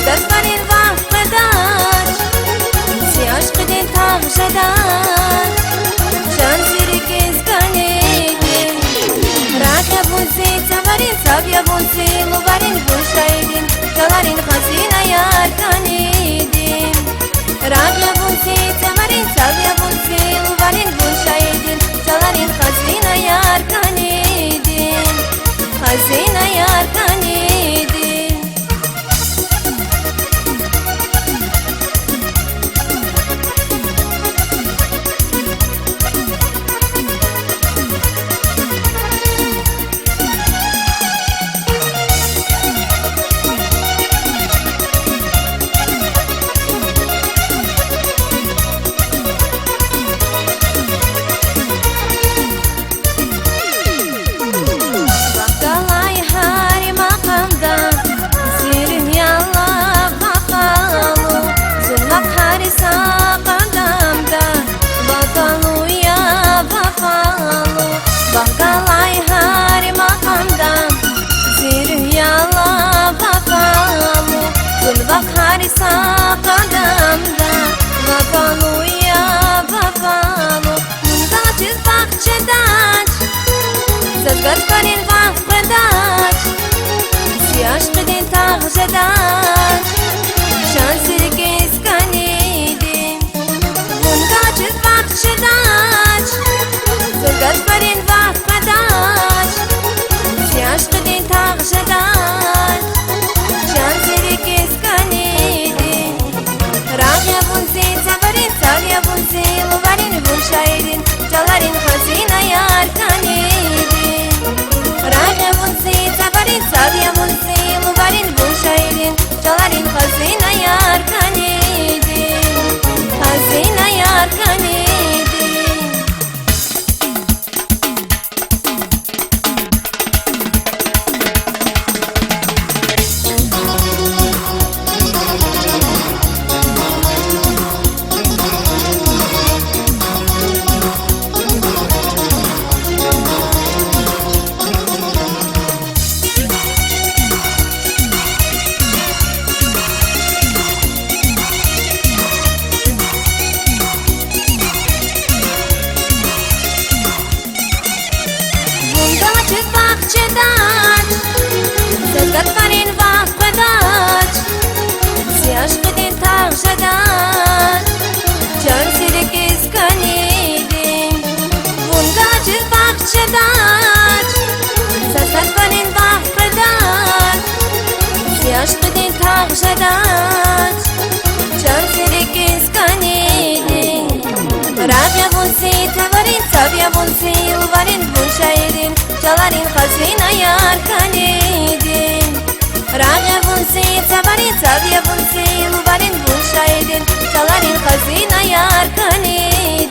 دستبرین وقت قداش سیاش قدین تاغ جداش شان زیری کز کنیدین راک بونسی تبرین سابیا بونسی مبارین گوشایدین جلارین خزینه یار کنیدین راک بونسی تبرین سابیا بونسی مبارین گوشایدین جلارین خزینه یار کنیدین خزینه یار کنیدین Bakalay hari makamdan Zirhiyala babalu Gülbak hari sakadamda Babaluya babalu Mundaçız bakçedaç Zazgat parin vakfedaç Siyaş qidin tağjedaç Şansir keskanidin Mundaçız bakçedaç Zazgat parin vakfedaç Siyaş qidin tağjedaç Şansir keskanidin Rağya bunsi tabarin Salya bunsi mubarin Gülşaydin Jalarin hazine yar kanidin Rağya bunsi tabarin Salya bunsi mubarin Gülşaydin Jalarin hazine yar kanidin Hazine yar kanidin Bahçedaç Zazgat parin vakfedaç Siyaş qidin tağjedaç Can sirik iskanidin Bundaçız bahçedaç Zazgat parin vakfedaç Siyaş qidin tağjedaç Can sirik iskanidin Rabya bunsi tabarin Sabya bunsi uvarin Gülşaydin Jalarin hazine yar kanidin Rağya bunsi tabarin Sabya bunsi uvarin Gülşaydin Jalarin hazine yar kanidin